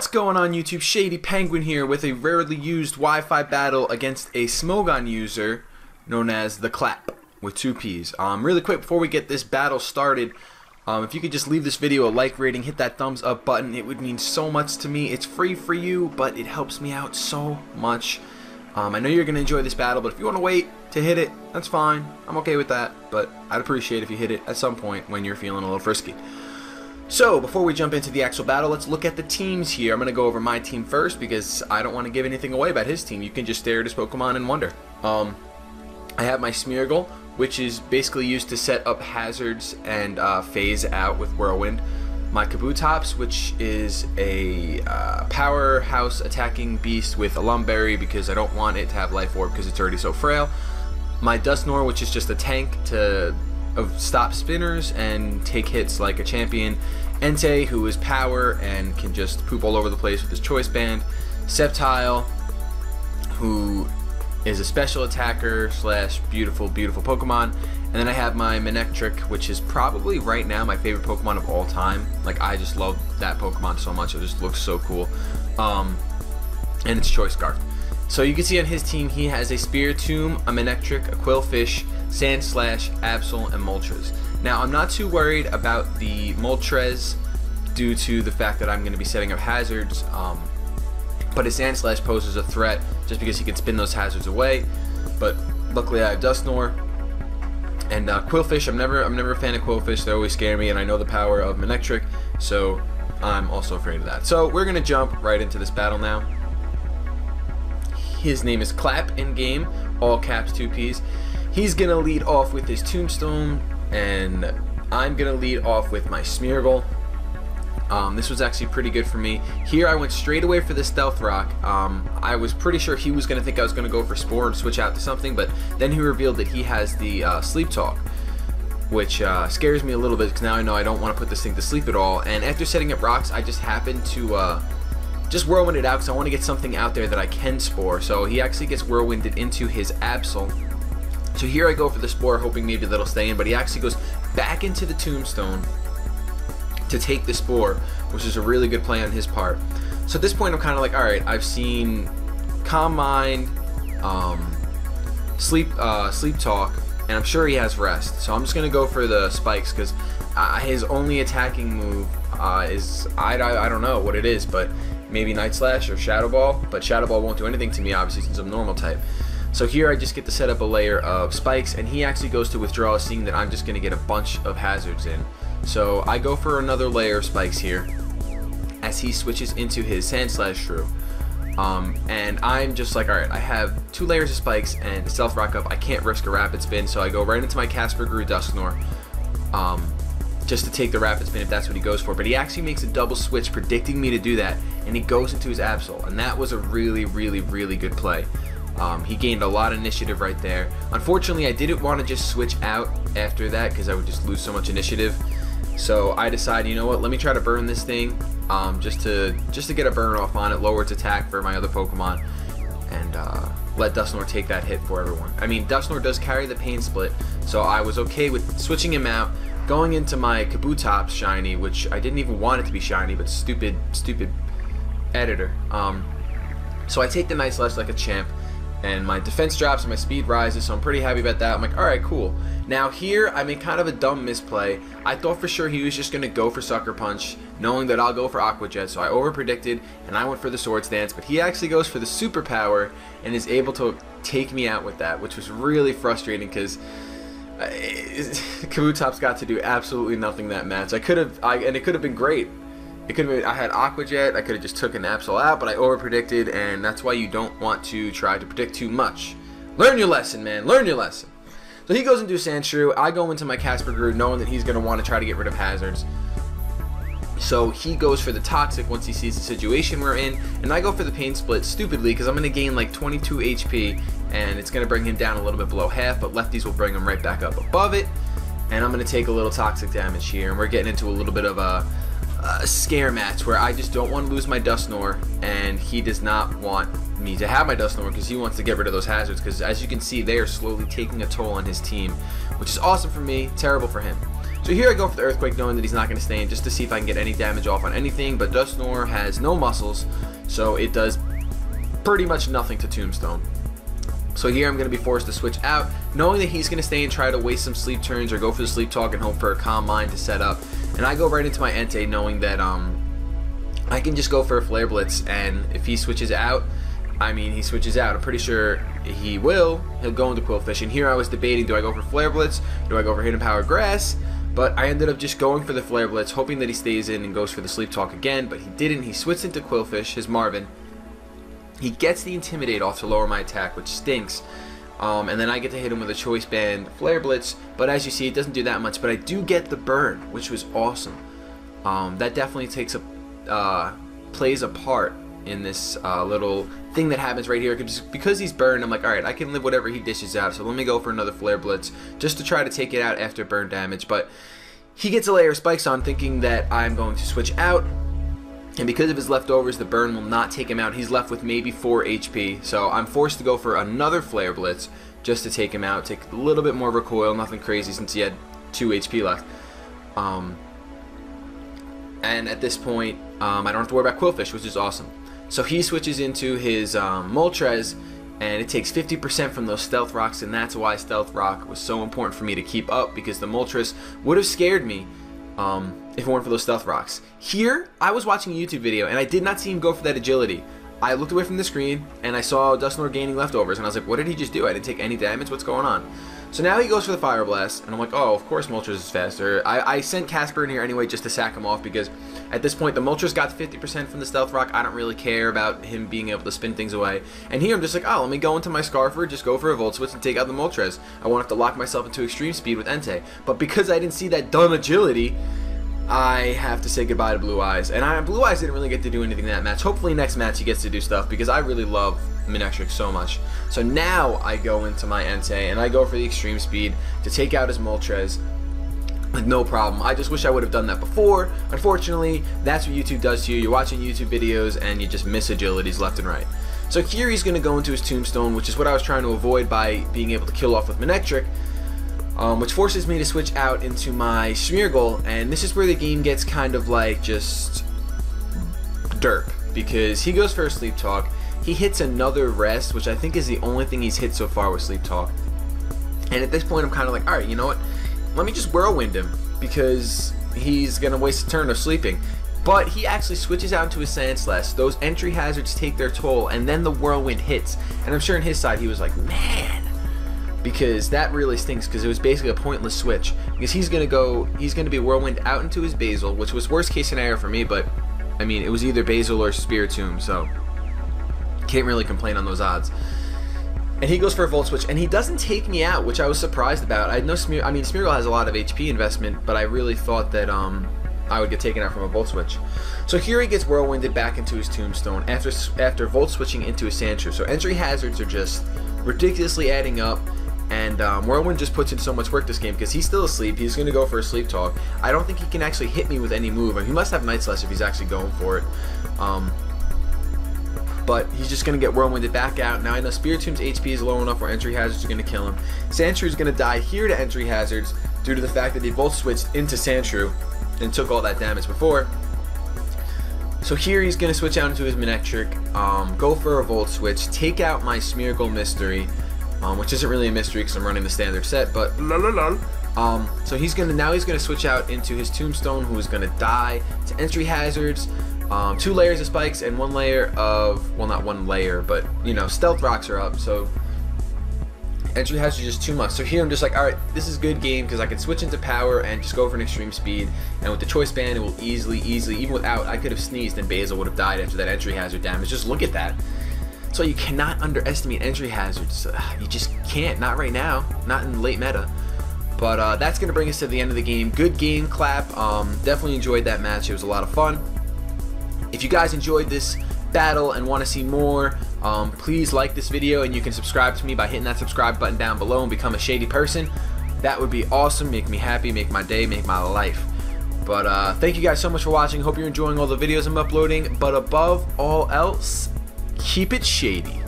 going on YouTube? ShadyPenguinn here with a rarely used Wi-Fi battle against a Smogon user known as TheClapp with 2 P's. Really quick before we get this battle started, if you could just leave this video a like rating, hit that thumbs up button, it would mean so much to me. It's free for you, but it helps me out so much. I know you're going to enjoy this battle, but if you want to wait to hit it, that's fine. I'm okay with that, but I'd appreciate if you hit it at some point when you're feeling a little frisky. So, before we jump into the actual battle, let's look at the teams here. I'm going to go over my team first because I don't want to give anything away about his team. You can just stare at his Pokemon and wonder. I have my Smeargle, which is basically used to set up hazards and phase out with Whirlwind. My Kabutops, which is a powerhouse attacking beast with a Lumberry because I don't want it to have Life Orb because it's already so frail. My Dusknoir, which is just a tank to stop spinners and take hits like a champion. Entei, who is power and can just poop all over the place with his Choice Band. Sceptile, who is a special attacker slash beautiful Pokemon. And then I have my Manectric, which is probably right now my favorite Pokemon of all time. Like, I just love that Pokemon so much. It just looks so cool. And it's Choice Scarf. So you can see on his team, he has a Spiritomb, a Manectric, a Quillfish, Sandslash, Absol, and Moltres. Now, I'm not too worried about the Moltres due to the fact that I'm going to be setting up hazards. But his Sandslash poses a threat just because he can spin those hazards away. But luckily, I have Dusknoir. And Quillfish, I'm never a fan of Quillfish. They always scare me, and I know the power of Manectric, so I'm also afraid of that. So we're gonna jump right into this battle now. His name is Clapp in game, all caps, 2 P's. He's gonna lead off with his Tombstone, and I'm gonna lead off with my Smeargle. This was actually pretty good for me. Here I went straight away for the Stealth Rock. I was pretty sure he was going to think I was going to go for Spore and switch out to something, but then he revealed that he has the Sleep Talk, which scares me a little bit because now I know I don't want to put this thing to sleep at all. And after setting up rocks, I just happened to just whirlwind it out because I want to get something out there that I can Spore. So he actually gets whirlwinded into his Absol. So here I go for the Spore, hoping maybe that'll stay in, but he actually goes back into the Tombstone to take the Spore, which is a really good play on his part. So at this point I'm kind of like, alright, I've seen Calm Mind, Sleep Talk, and I'm sure he has Rest. So I'm just going to go for the Spikes because his only attacking move is, I don't know what it is, but maybe Night Slash or Shadow Ball, but Shadow Ball won't do anything to me obviously since I'm normal type. So here I just get to set up a layer of Spikes, and he actually goes to withdraw, seeing that I'm just going to get a bunch of hazards in. So I go for another layer of Spikes here as he switches into his Sandslash Shrew. And I'm just like, alright, I have 2 layers of Spikes and the Stealth Rock up. I can't risk a Rapid Spin, so I go right into my Casper Grew Dusknoir just to take the Rapid Spin if that's what he goes for. But he actually makes a double switch predicting me to do that, and he goes into his Absol, and that was a really good play. He gained a lot of initiative right there. Unfortunately, I didn't want to just switch out after that because I would just lose so much initiative. So I decided, you know what, let me try to burn this thing just to get a burn off on it, lower its attack for my other Pokemon, and let Dusknoir take that hit for everyone. I mean, Dusknoir does carry the Pain Split, so I was okay with switching him out, going into my Kabutops shiny, which I didn't even want it to be shiny, but stupid editor. So I take the Night Slash like a champ, and my defense drops and my speed rises, so I'm pretty happy about that. I'm like, alright, cool. Now here, I made kind of a dumb misplay. I thought for sure he was just going to go for Sucker Punch, knowing that I'll go for Aqua Jet, so I over-predicted, and I went for the Swords Dance, but he actually goes for the Superpower, and is able to take me out with that, which was really frustrating, because Kabutops got to do absolutely nothing that match. And it could have been great. It could have been, I had Aqua Jet, I could have just took an Absol out, but I over-predicted, and that's why you don't want to try to predict too much. Learn your lesson, man. Learn your lesson. So he goes into Sandshrew. I go into my Casper Grew knowing that he's going to want to try to get rid of hazards. So he goes for the Toxic once he sees the situation we're in, and I go for the Pain Split stupidly because I'm going to gain like 22 HP, and it's going to bring him down a little bit below half, but lefties will bring him right back up above it, and I'm going to take a little Toxic damage here, and we're getting into a little bit of a scare match where I just don't want to lose my Dusknoir, and he does not want me to have my Dusknoir because he wants to get rid of those hazards, because as you can see, they are slowly taking a toll on his team, which is awesome for me, terrible for him. So here I go for the Earthquake, knowing that he's not going to stay in, just to see if I can get any damage off on anything. But Dusknoir has no muscles, so it does pretty much nothing to Tombstone. So here I'm going to be forced to switch out, knowing that he's going to stay and try to waste some sleep turns or go for the Sleep Talk and hope for a Calm Mind to set up. And I go right into my Entei, knowing that I can just go for a Flare Blitz, and if he switches out, I mean, he switches out. I'm pretty sure he will. He'll go into Quillfish. And here I was debating, do I go for Flare Blitz? Do I go for Hidden Power Grass? But I ended up just going for the Flare Blitz, hoping that he stays in and goes for the Sleep Talk again. But he didn't. He switched into Quillfish, his Marvin. He gets the Intimidate off to lower my attack, which stinks. And then I get to hit him with a Choice Band Flare Blitz. But as you see, it doesn't do that much. But I do get the burn, which was awesome. That definitely plays a part in this little thing that happens right here. Because he's burned, I'm like, alright, I can live whatever he dishes out, so let me go for another Flare Blitz just to try to take it out after burn damage. But he gets a layer of spikes on, thinking that I'm going to switch out, and because of his leftovers, the burn will not take him out. He's left with maybe 4 HP, so I'm forced to go for another Flare Blitz just to take him out, take a little bit more recoil, nothing crazy since he had 2 HP left. And at this point, I don't have to worry about Quillfish, which is awesome. So he switches into his Moltres, and it takes 50% from those Stealth Rocks, and that's why Stealth Rock was so important for me to keep up, because the Moltres would have scared me if it weren't for those Stealth Rocks. Here, I was watching a YouTube video, and I did not see him go for that Agility. I looked away from the screen, and I saw Dusknoir gaining leftovers, and I was like, what did he just do? I didn't take any damage? What's going on? So now he goes for the Fire Blast, and I'm like, oh, of course Moltres is faster. I sent Casper in here anyway just to sack him off, because at this point the Moltres got 50% from the Stealth Rock. I don't really care about him being able to spin things away. And here I'm just like, oh, let me go into my Scarfer, just go for a Volt Switch and take out the Moltres. I won't have to lock myself into Extreme Speed with Entei. But because I didn't see that dumb Agility, I have to say goodbye to Blue Eyes. And Blue Eyes didn't really get to do anything in that match. Hopefully next match he gets to do stuff, because I really love Manectric so much. So now I go into my Entei, and I go for the Extreme Speed to take out his Moltres with no problem. I just wish I would have done that before. Unfortunately, that's what YouTube does to you. You're watching YouTube videos, and you just miss agilities left and right. So here he's going to go into his Tombstone, which is what I was trying to avoid by being able to kill off with Manectric. Which forces me to switch out into my Smeargle, and this is where the game gets kind of like just derp, because he goes for a Sleep Talk, he hits another Rest, which I think is the only thing he's hit so far with Sleep Talk, and at this point I'm kind of like, alright, you know what, let me just Whirlwind him, because he's going to waste a turn of sleeping. But he actually switches out into his Sandslash, those entry hazards take their toll, and then the Whirlwind hits, and I'm sure on his side he was like, man, because that really stinks, because it was basically a pointless switch, because he's going to be Whirlwind out into his Basil, which was worst case scenario for me, but I mean, it was either Basil or Spiritomb, so can't really complain on those odds. And he goes for a Volt Switch, and he doesn't take me out, which I was surprised about. I know Smeargle has a lot of HP investment, but I really thought that I would get taken out from a Volt Switch. So here he gets Whirlwinded back into his Tombstone after Volt Switching into his Sandshrew. So entry hazards are just ridiculously adding up. And Whirlwind just puts in so much work this game, because he's still asleep. He's going to go for a Sleep Talk. I don't think he can actually hit me with any move. I mean, he must have Night Slash if he's actually going for it. But he's just going to get Whirlwinded back out. Now I know Spiritomb's HP is low enough where entry hazards are going to kill him. Sandshrew is going to die here to entry hazards due to the fact that they both switched into Sandshrew and took all that damage before. So here he's going to switch out into his Manectric, go for a Volt Switch, take out my Smeargle Mystery, which isn't really a mystery because I'm running the standard set, but so he's gonna switch out into his Tombstone, who is gonna die to entry hazards, 2 layers of spikes and 1 layer of, well, not 1 layer, but you know, Stealth Rocks are up, so entry hazards are just too much. So here I'm just like, alright, this is a good game because I can switch into power and just go for an Extreme Speed, and with the Choice Band it will easily, even without, I could have sneezed and Basil would have died after that entry hazard damage. Just look at that. So you cannot underestimate entry hazards. You just can't. Not right now. Not in late meta. But that's going to bring us to the end of the game. Good game, Clap. Definitely enjoyed that match. It was a lot of fun. If you guys enjoyed this battle and want to see more, please like this video, and you can subscribe to me by hitting that subscribe button down below and become a shady person. That would be awesome. Make me happy, make my day, make my life. But thank you guys so much for watching. Hope you're enjoying all the videos I'm uploading. But above all else, keep it shady.